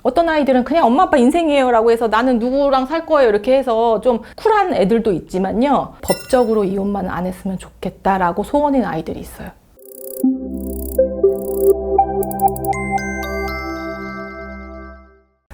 어떤 아이들은 그냥 엄마 아빠 인생이에요 라고 해서 나는 누구랑 살 거예요 이렇게 해서 좀 쿨한 애들도 있지만요, 법적으로 이혼만 안 했으면 좋겠다라고 소원인 아이들이 있어요.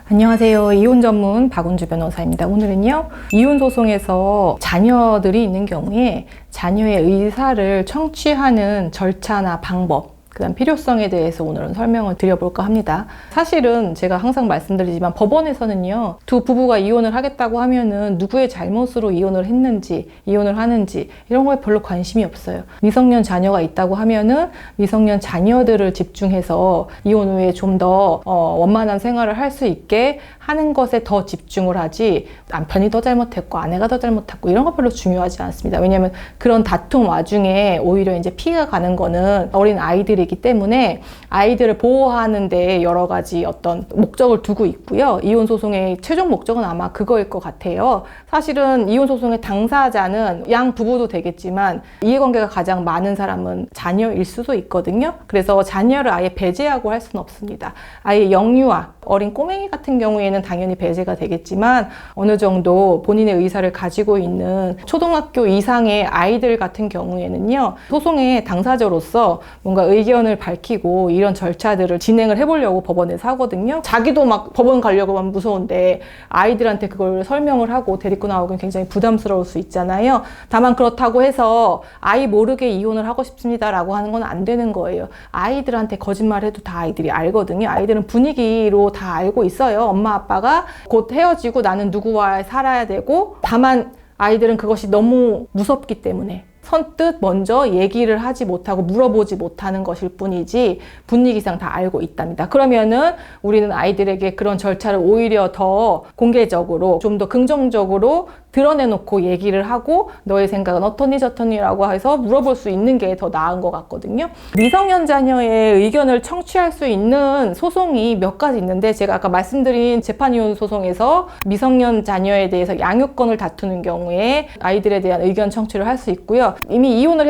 안녕하세요. 이혼 전문 박은주 변호사입니다. 오늘은요, 이혼 소송에서 자녀들이 있는 경우에 자녀의 의사를 청취하는 절차나 방법, 그다음 필요성에 대해서 오늘은 설명을 드려볼까 합니다. 사실은 제가 항상 말씀드리지만 법원에서는요, 두 부부가 이혼을 하겠다고 하면은 누구의 잘못으로 이혼을 했는지, 이혼을 하는지 이런 거에 별로 관심이 없어요. 미성년 자녀가 있다고 하면은 미성년 자녀들을 집중해서 이혼 후에 좀 더 원만한 생활을 할 수 있게 하는 것에 더 집중을 하지, 남편이 더 잘못했고 아내가 더 잘못했고 이런 거 별로 중요하지 않습니다. 왜냐하면 그런 다툼 와중에 오히려 이제 피해가 가는 거는 어린 아이들이기 때문에 아이들을 보호하는 데 여러 가지 어떤 목적을 두고 있고요. 이혼 소송의 최종 목적은 아마 그거일 것 같아요. 사실은 이혼 소송의 당사자는 양 부부도 되겠지만 이해관계가 가장 많은 사람은 자녀일 수도 있거든요. 그래서 자녀를 아예 배제하고 할 수는 없습니다. 아예 영유아, 어린 꼬맹이 같은 경우에는 당연히 배제가 되겠지만 어느 정도 본인의 의사를 가지고 있는 초등학교 이상의 아이들 같은 경우에는요, 소송의 당사자로서 뭔가 의견을 밝히고 이런 절차들을 진행을 해보려고 법원에서 하거든요. 자기도 막 법원 가려고 하면 무서운데 아이들한테 그걸 설명을 하고 데리고 나오긴 굉장히 부담스러울 수 있잖아요. 다만 그렇다고 해서 아이 모르게 이혼을 하고 싶습니다 라고 하는 건 안 되는 거예요. 아이들한테 거짓말해도 다 아이들이 알거든요. 아이들은 분위기로 다 알고 있어요. 엄마 아빠가 곧 헤어지고 나는 누구와 살아야 되고, 다만 아이들은 그것이 너무 무섭기 때문에 선뜻 먼저 얘기를 하지 못하고 물어보지 못하는 것일 뿐이지 분위기상 다 알고 있답니다. 그러면은 우리는 아이들에게 그런 절차를 오히려 더 공개적으로 좀 더 긍정적으로 드러내놓고 얘기를 하고 너의 생각은 어떠니 저떠니 라고 해서 물어볼 수 있는 게 더 나은 것 같거든요. 미성년 자녀의 의견을 청취할 수 있는 소송이 몇 가지 있는데, 제가 아까 말씀드린 재판이혼 소송에서 미성년 자녀에 대해서 양육권을 다투는 경우에 아이들에 대한 의견 청취를 할 수 있고요. 이미 이혼을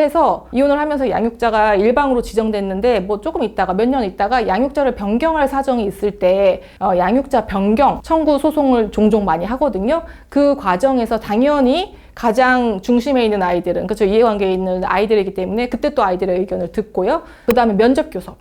하면서 양육자가 일방으로 지정됐는데 뭐 조금 있다가 몇 년 있다가 양육자를 변경할 사정이 있을 때 양육자 변경 청구 소송을 종종 많이 하거든요. 그 과정에서 당연히 가장 중심에 있는 아이들은, 그렇죠, 이해관계에 있는 아이들이기 때문에 그때 또 아이들의 의견을 듣고요. 그 다음에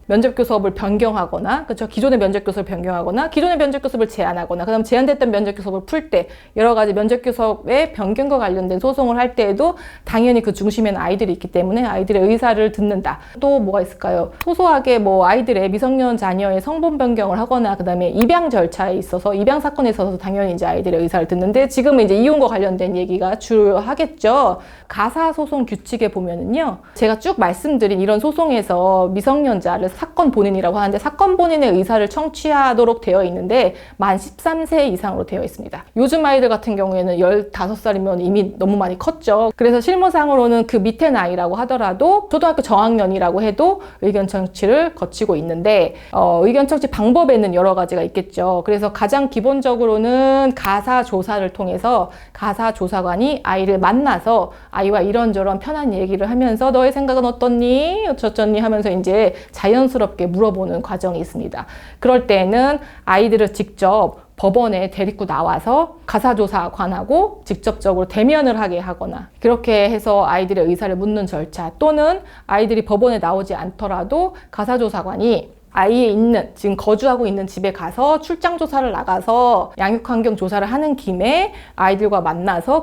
면접교섭을 변경하거나, 그렇죠, 기존의 면접교섭을 변경하거나 기존의 면접교섭을 제한하거나, 그 다음에 제한됐던 면접교섭을 풀 때 여러 가지 면접교섭의 변경과 관련된 소송을 할 때에도 당연히 그 중심에는 아이들이 있기 때문에 아이들의 의사를 듣는다. 또 뭐가 있을까요? 소소하게 뭐 아이들의 미성년 자녀의 성분 변경을 하거나, 그 다음에 입양 절차에 있어서, 입양 사건에 있어서 당연히 이제 아이들의 의사를 듣는데, 지금은 이제 이혼과 관련된 얘기가 주로 하겠죠. 가사소송 규칙에 보면은요, 제가 쭉 말씀드린 이런 소송에서 미성년자를 사건 본인이라고 하는데 사건 본인의 의사를 청취하도록 되어 있는데 만 13세 이상으로 되어 있습니다. 요즘 아이들 같은 경우에는 15살이면 이미 너무 많이 컸죠. 그래서 실무상으로는 그 밑에 나이라고 하더라도 초등학교 저학년이라고 해도 의견 청취를 거치고 있는데 의견 청취 방법에는 여러 가지가 있겠죠. 그래서 가장 기본적으로는 가사조사를 통해서 가사조사관이 아이를 만나서 아이와 이런저런 편한 얘기를 하면서 너의 생각은 어떻니? 어쩌니? 하면서 이제 자연스럽게 물어보는 과정이 있습니다. 그럴 때는 아이들을 직접 법원에 데리고 나와서 가사조사관하고 직접적으로 대면을 하게 하거나, 그렇게 해서 아이들의 의사를 묻는 절차, 또는 아이들이 법원에 나오지 않더라도 가사조사관이 아이의 지금 거주하고 있는 집에 가서 출장 조사를 나가서 양육환경 조사를 하는 김에 아이들과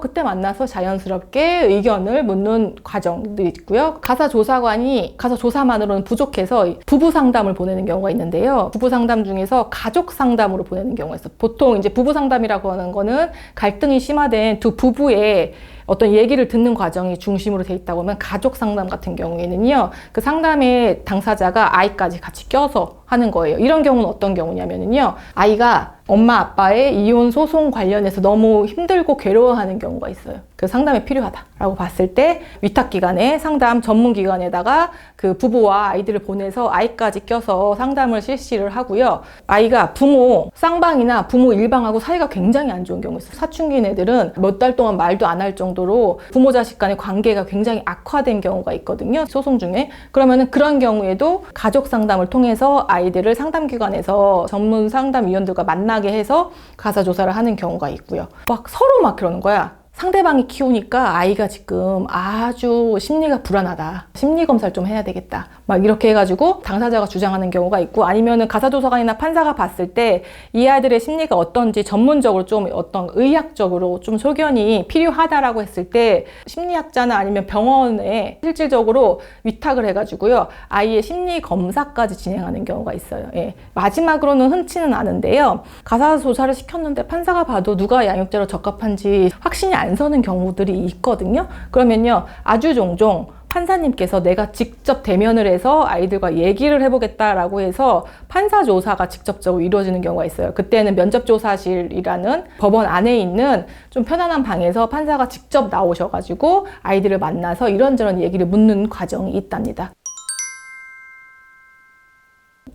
그때 만나서 자연스럽게 의견을 묻는 과정도 있고요. 가사조사관이 가사조사만으로는 부족해서 부부 상담을 보내는 경우가 있는데요. 부부 상담 중에서 가족 상담으로 보내는 경우가 있어요. 보통 이제 부부 상담이라고 하는 거는 갈등이 심화된 두 부부의 어떤 얘기를 듣는 과정이 중심으로 돼 있다고 하면, 가족 상담 같은 경우에는요, 그 상담의 당사자가 아이까지 같이 껴서 하는 거예요. 이런 경우는 어떤 경우냐면요, 아이가 엄마 아빠의 이혼 소송 관련해서 너무 힘들고 괴로워하는 경우가 있어요. 그 상담이 필요하다라고 봤을 때 위탁기관에 상담 전문기관에다가 그 부부와 아이들을 보내서 아이까지 껴서 상담을 실시를 하고요. 아이가 부모 쌍방이나 부모 일방하고 사이가 굉장히 안 좋은 경우 있어요. 사춘기인 애들은 몇 달 동안 말도 안 할 정도로 부모 자식 간의 관계가 굉장히 악화된 경우가 있거든요. 소송 중에. 그러면은 그런 경우에도 가족 상담을 통해서 아이들을 상담기관에서 전문 상담위원들과 만나게 해서 가사 조사를 하는 경우가 있고요. 막 서로 막 그러는 거야. 상대방이 키우니까 아이가 지금 아주 심리가 불안하다. 심리검사를 좀 해야 되겠다. 막 이렇게 해가지고 당사자가 주장하는 경우가 있고, 아니면은 가사조사관이나 판사가 봤을 때 이 아이들의 심리가 어떤지 전문적으로 좀 어떤 의학적으로 좀 소견이 필요하다라고 했을 때 심리학자나 아니면 병원에 실질적으로 위탁을 해가지고요. 아이의 심리검사까지 진행하는 경우가 있어요. 예. 마지막으로는 흔치는 않은데요. 가사조사를 시켰는데 판사가 봐도 누가 양육자로 적합한지 확신이 안 서는 경우들이 있거든요. 그러면요, 아주 종종 판사님께서 내가 직접 대면을 해서 아이들과 얘기를 해보겠다라고 해서 판사조사가 직접적으로 이루어지는 경우가 있어요. 그때는 면접조사실이라는 법원 안에 있는 좀 편안한 방에서 판사가 직접 나오셔가지고 아이들을 만나서 이런저런 얘기를 묻는 과정이 있답니다.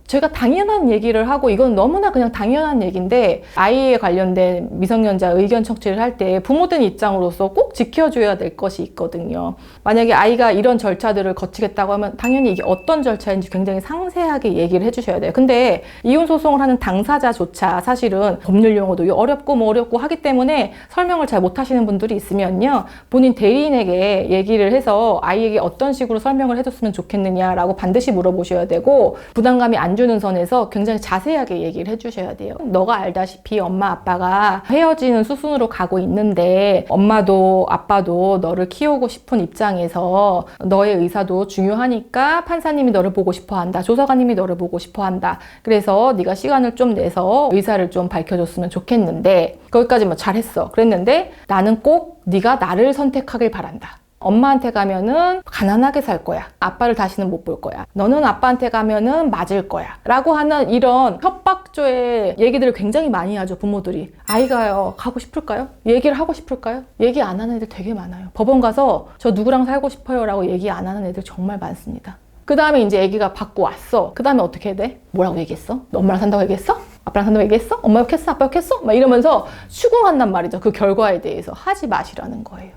제가 당연한 얘기를 하고, 이건 너무나 그냥 당연한 얘기인데, 아이에 관련된 미성년자 의견 청취를 할 때 부모된 입장으로서 꼭 지켜줘야 될 것이 있거든요. 만약에 아이가 이런 절차들을 거치겠다고 하면 당연히 이게 어떤 절차인지 굉장히 상세하게 얘기를 해주셔야 돼요. 근데 이혼 소송을 하는 당사자조차 사실은 법률 용어도 어렵고 하기 때문에 설명을 잘 못하시는 분들이 있으면요, 본인 대리인에게 얘기를 해서 아이에게 어떤 식으로 설명을 해줬으면 좋겠느냐라고 반드시 물어보셔야 되고, 부담감이 안 주는 선에서 굉장히 자세하게 얘기를 해주셔야 돼요. 너가 알다시피 엄마 아빠가 헤어지는 수순으로 가고 있는데, 엄마도 아빠도 너를 키우고 싶은 입장에서 너의 의사도 중요하니까 판사님이 너를 보고 싶어 한다. 조사관님이 너를 보고 싶어 한다. 그래서 네가 시간을 좀 내서 의사를 좀 밝혀줬으면 좋겠는데, 거기까지만 잘했어. 그랬는데 나는 꼭 네가 나를 선택하길 바란다. 엄마한테 가면은 가난하게 살 거야. 아빠를 다시는 못 볼 거야. 너는 아빠한테 가면은 맞을 거야. 라고 하는 이런 협박조의 얘기들을 굉장히 많이 하죠, 부모들이. 아이가요, 가고 싶을까요? 얘기를 하고 싶을까요? 얘기 안 하는 애들 되게 많아요. 법원 가서 저 누구랑 살고 싶어요 라고 얘기 안 하는 애들 정말 많습니다. 그 다음에 이제 애기가 받고 왔어. 그 다음에 어떻게 해야 돼? 뭐라고 얘기했어? 너 엄마랑 산다고 얘기했어? 아빠랑 산다고 얘기했어? 엄마 욕했어? 아빠 욕했어? 막 이러면서 추궁한단 말이죠. 그 결과에 대해서. 하지 마시라는 거예요.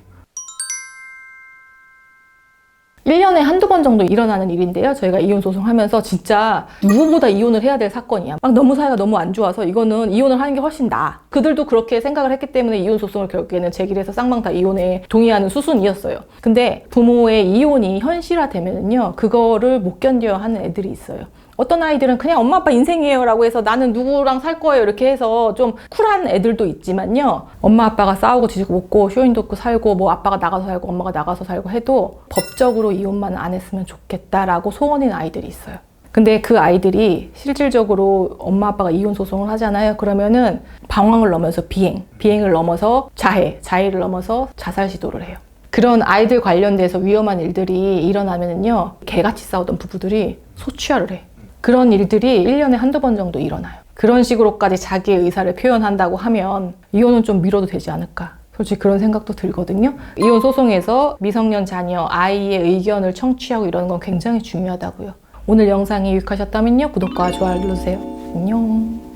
1년에 한두 번 정도 일어나는 일인데요. 저희가 이혼 소송하면서 진짜 누구보다 이혼을 해야 될 사건이야. 막 너무 사이가 너무 안 좋아서 이거는 이혼을 하는 게 훨씬 나아. 그들도 그렇게 생각을 했기 때문에 이혼 소송을 결국에는 제기를 해서 쌍방 다 이혼에 동의하는 수순이었어요. 근데 부모의 이혼이 현실화되면요, 그거를 못 견뎌 하는 애들이 있어요. 어떤 아이들은 그냥 엄마 아빠 인생이에요 라고 해서 나는 누구랑 살 거예요 이렇게 해서 좀 쿨한 애들도 있지만요, 엄마 아빠가 싸우고 뒤지고 먹고 쇼윈도 없고 살고 뭐 아빠가 나가서 살고 엄마가 나가서 살고 해도 법적으로 이혼만 안 했으면 좋겠다라고 소원인 아이들이 있어요. 근데 그 아이들이 실질적으로 엄마 아빠가 이혼 소송을 하잖아요. 그러면은 방황을 넘어서 비행을 넘어서 자해를 넘어서 자살 시도를 해요. 그런 아이들 관련돼서 위험한 일들이 일어나면은요, 개같이 싸우던 부부들이 소취하를 해. 그런 일들이 1년에 한두 번 정도 일어나요. 그런 식으로까지 자기의 의사를 표현한다고 하면 이혼은 좀 미뤄도 되지 않을까. 솔직히 그런 생각도 들거든요. 이혼 소송에서 미성년 자녀, 아이의 의견을 청취하고 이러는 건 굉장히 중요하다고요. 오늘 영상이 유익하셨다면요, 구독과 좋아요 눌러주세요. 안녕.